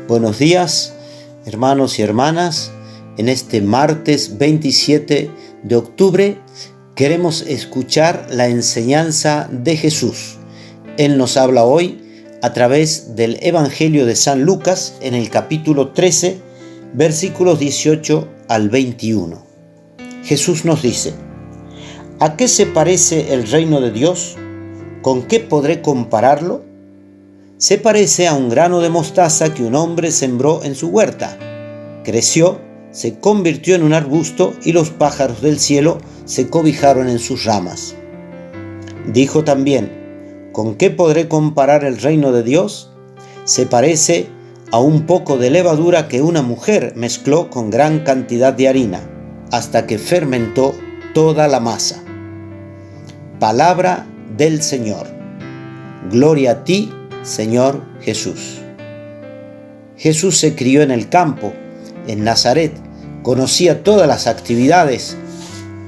Buenos días, hermanos y hermanas. En este martes 27 de octubre queremos escuchar la enseñanza de Jesús. Él nos habla hoy a través del Evangelio de San Lucas en el capítulo 13, versículos 18 al 21. Jesús nos dice: ¿A qué se parece el reino de Dios? ¿Con qué podré compararlo? Se parece a un grano de mostaza que un hombre sembró en su huerta. Creció, se convirtió en un arbusto y los pájaros del cielo se cobijaron en sus ramas. Dijo también: ¿con qué podré comparar el reino de Dios? Se parece a un poco de levadura que una mujer mezcló con gran cantidad de harina, hasta que fermentó toda la masa. Palabra del Señor. Gloria a ti, Señor Jesús. Jesús se crió en el campo, en Nazaret. Conocía todas las actividades,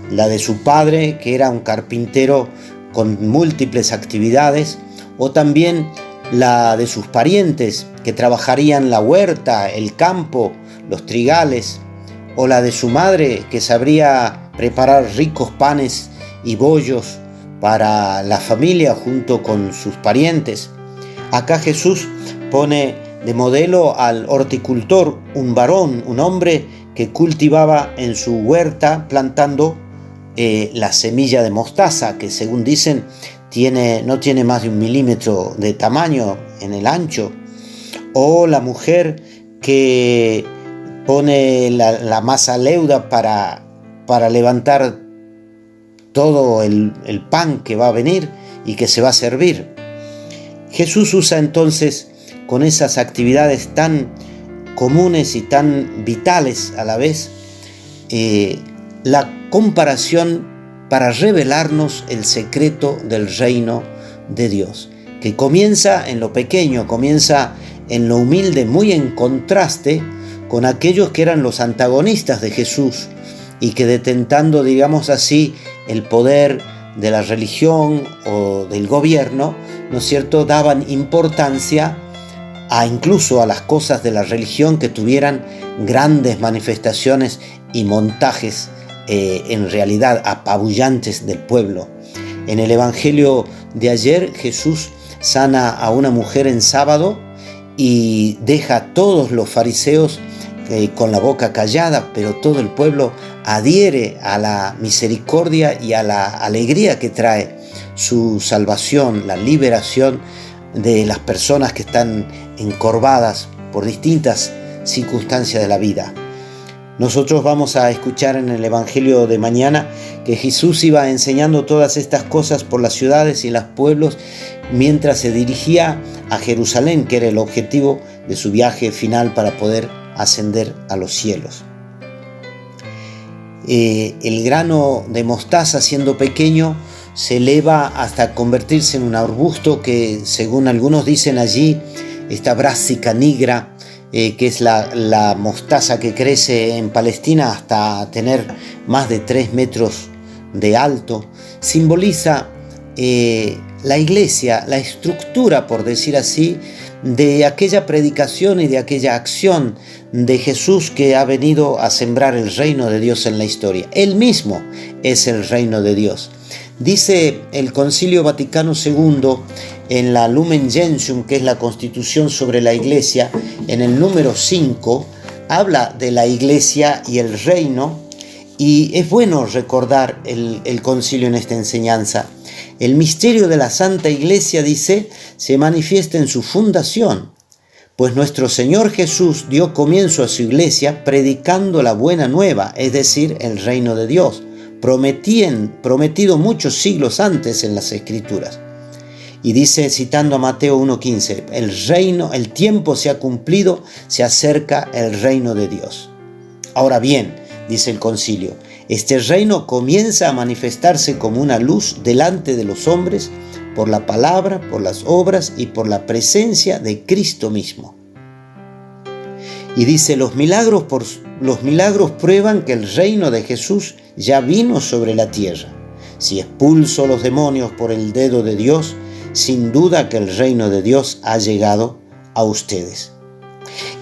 la de su padre, que era un carpintero con múltiples actividades, o también la de sus parientes, que trabajarían la huerta, el campo, los trigales, o la de su madre, que sabría preparar ricos panes y bollos para la familia junto con sus parientes. Acá Jesús pone de modelo al horticultor, un varón, un hombre que cultivaba en su huerta plantando la semilla de mostaza, que según dicen no tiene más de 1 milímetro de tamaño en el ancho. O la mujer que pone la masa leuda para levantar todo el pan que va a venir y que se va a servir. Jesús usa entonces, con esas actividades tan comunes y tan vitales a la vez, la comparación para revelarnos el secreto del reino de Dios, que comienza en lo pequeño, comienza en lo humilde, muy en contraste con aquellos que eran los antagonistas de Jesús y que, detentando, digamos así, el poder de la religión o del gobierno, ¿no es cierto?, daban importancia incluso a las cosas de la religión que tuvieran grandes manifestaciones y montajes en realidad apabullantes del pueblo. En el Evangelio de ayer, Jesús sana a una mujer en sábado y deja a todos los fariseos con la boca callada, pero todo el pueblo adhiere a la misericordia y a la alegría que trae su salvación, la liberación de las personas que están encorvadas por distintas circunstancias de la vida. Nosotros vamos a escuchar en el Evangelio de mañana que Jesús iba enseñando todas estas cosas por las ciudades y los pueblos mientras se dirigía a Jerusalén, que era el objetivo de su viaje final para poder ascender a los cielos. El grano de mostaza, siendo pequeño, se eleva hasta convertirse en un arbusto que, según algunos dicen allí, esta brásica nigra, que es la mostaza que crece en Palestina hasta tener más de 3 metros de alto, simboliza la iglesia, la estructura, por decir así, de aquella predicación y de aquella acción de Jesús, que ha venido a sembrar el reino de Dios en la historia. Él mismo es el reino de Dios. Dice el Concilio Vaticano II en la Lumen Gentium, que es la Constitución sobre la Iglesia, en el número 5, habla de la Iglesia y el reino, y es bueno recordar el concilio en esta enseñanza. El misterio de la Santa Iglesia, dice, se manifiesta en su fundación, pues nuestro Señor Jesús dio comienzo a su Iglesia predicando la buena nueva, es decir, el reino de Dios, prometido muchos siglos antes en las Escrituras. Y dice, citando a Mateo 1:15, el tiempo se ha cumplido, se acerca el reino de Dios. Ahora bien, dice el concilio, este reino comienza a manifestarse como una luz delante de los hombres por la palabra, por las obras y por la presencia de Cristo mismo. Y dice, los milagros prueban que el reino de Jesús ya vino sobre la tierra. Si expulso los demonios por el dedo de Dios, sin duda que el reino de Dios ha llegado a ustedes.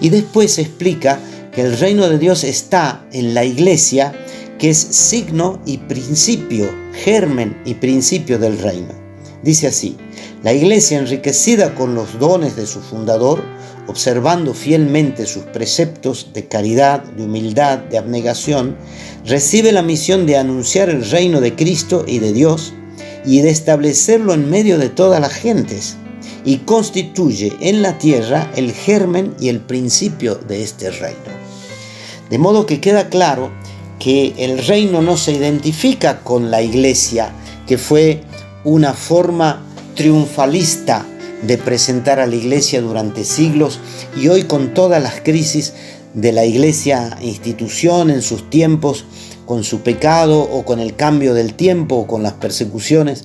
Y después explica que el reino de Dios está en la iglesia, que es signo y principio, germen y principio del reino. Dice así: la iglesia, enriquecida con los dones de su fundador, observando fielmente sus preceptos de caridad, de humildad, de abnegación, recibe la misión de anunciar el reino de Cristo y de Dios y de establecerlo en medio de todas las gentes, y constituye en la tierra el germen y el principio de este reino. De modo que queda claro que el reino no se identifica con la iglesia, que fue una forma triunfalista de presentar a la iglesia durante siglos, y hoy con todas las crisis de la iglesia institución en sus tiempos, con su pecado o con el cambio del tiempo o con las persecuciones,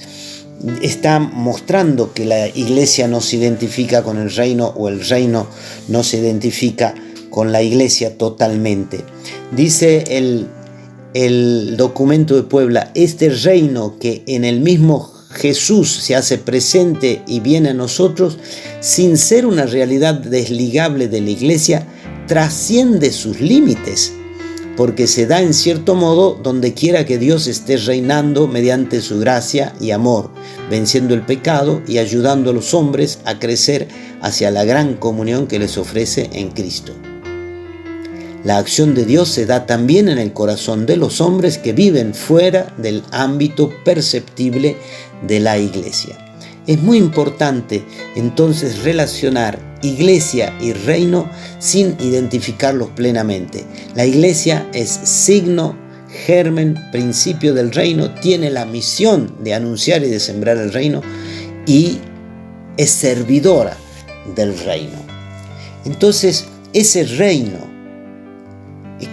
está mostrando que la iglesia no se identifica con el reino, o el reino no se identifica con la iglesia totalmente. Dice el documento de Puebla: este reino que en el mismo Jesús se hace presente y viene a nosotros, sin ser una realidad desligable de la iglesia, trasciende sus límites, porque se da en cierto modo donde quiera que Dios esté reinando mediante su gracia y amor, venciendo el pecado y ayudando a los hombres a crecer hacia la gran comunión que les ofrece en Cristo. La acción de Dios se da también en el corazón de los hombres que viven fuera del ámbito perceptible de la iglesia. Es muy importante entonces relacionar iglesia y reino sin identificarlos plenamente. La iglesia es signo, germen, principio del reino, tiene la misión de anunciar y de sembrar el reino, y es servidora del reino. Entonces, ese reino,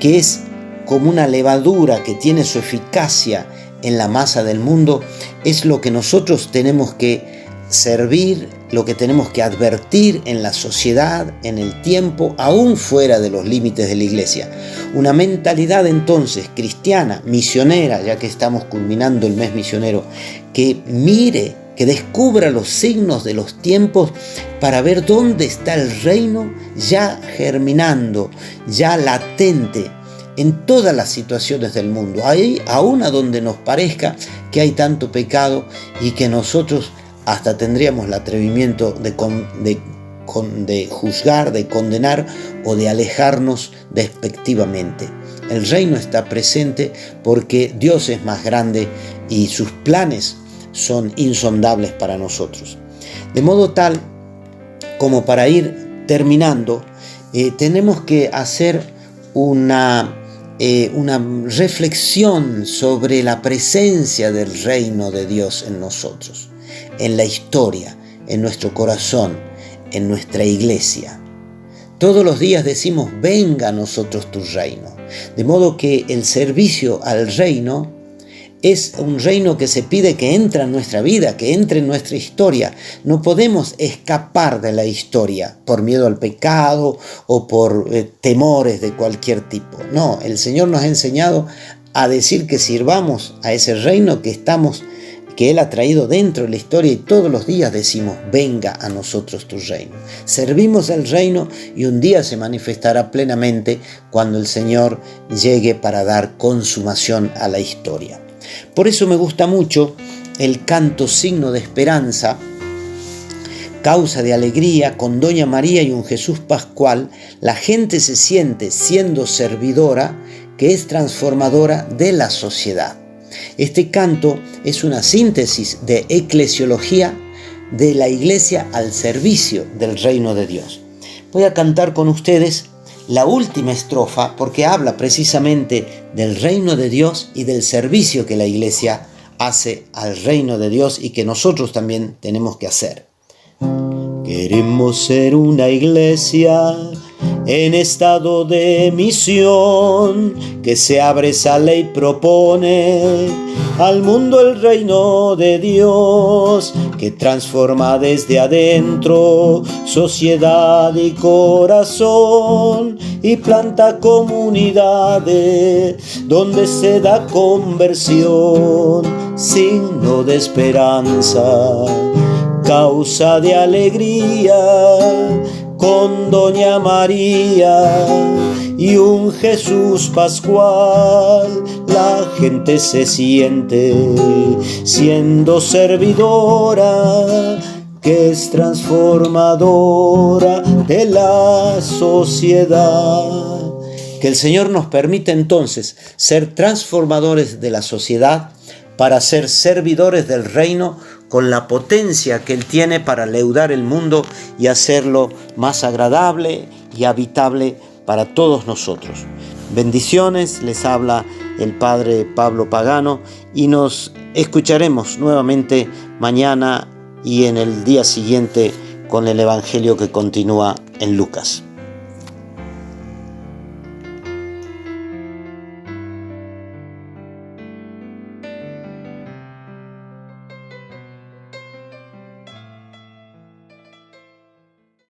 que es como una levadura que tiene su eficacia en la masa del mundo, es lo que nosotros tenemos que servir, lo que tenemos que advertir en la sociedad, en el tiempo, aún fuera de los límites de la iglesia. Una mentalidad entonces cristiana, misionera, ya que estamos culminando el mes misionero, que mire, que descubra los signos de los tiempos para ver dónde está el reino ya germinando, ya latente en todas las situaciones del mundo, ahí aún a donde nos parezca que hay tanto pecado y que nosotros hasta tendríamos el atrevimiento de juzgar, de condenar o de alejarnos despectivamente. El reino está presente porque Dios es más grande y sus planes son insondables para nosotros. De modo tal como, para ir terminando, tenemos que hacer una reflexión sobre la presencia del reino de Dios en nosotros, en la historia, en nuestro corazón, en nuestra iglesia. Todos los días decimos: venga a nosotros tu reino. De modo que el servicio al reino es un reino que se pide que entre en nuestra vida, que entre en nuestra historia. No podemos escapar de la historia por miedo al pecado o por temores de cualquier tipo. No, el Señor nos ha enseñado a decir que sirvamos a ese reino que Él ha traído dentro de la historia, y todos los días decimos: venga a nosotros tu reino. Servimos al reino y un día se manifestará plenamente cuando el Señor llegue para dar consumación a la historia. Por eso me gusta mucho el canto Signo de Esperanza, Causa de Alegría, con Doña María y un Jesús Pascual. La gente se siente, siendo servidora, que es transformadora de la sociedad. Este canto es una síntesis de eclesiología de la iglesia al servicio del reino de Dios. Voy a cantar con ustedes la última estrofa, porque habla precisamente del reino de Dios y del servicio que la iglesia hace al reino de Dios y que nosotros también tenemos que hacer. Queremos ser una iglesia en estado de misión, que se abre, sale y propone al mundo el reino de Dios, que transforma desde adentro sociedad y corazón, y planta comunidades donde se da conversión, signo de esperanza, causa de alegría, con Doña María y un Jesús pascual. La gente se siente siendo servidora, que es transformadora de la sociedad. Que el Señor nos permita entonces ser transformadores de la sociedad para ser servidores del reino con la potencia que Él tiene para leudar el mundo y hacerlo más agradable y habitable para todos nosotros. Bendiciones, les habla el Padre Pablo Pagano y nos escucharemos nuevamente mañana y en el día siguiente con el Evangelio que continúa en Lucas.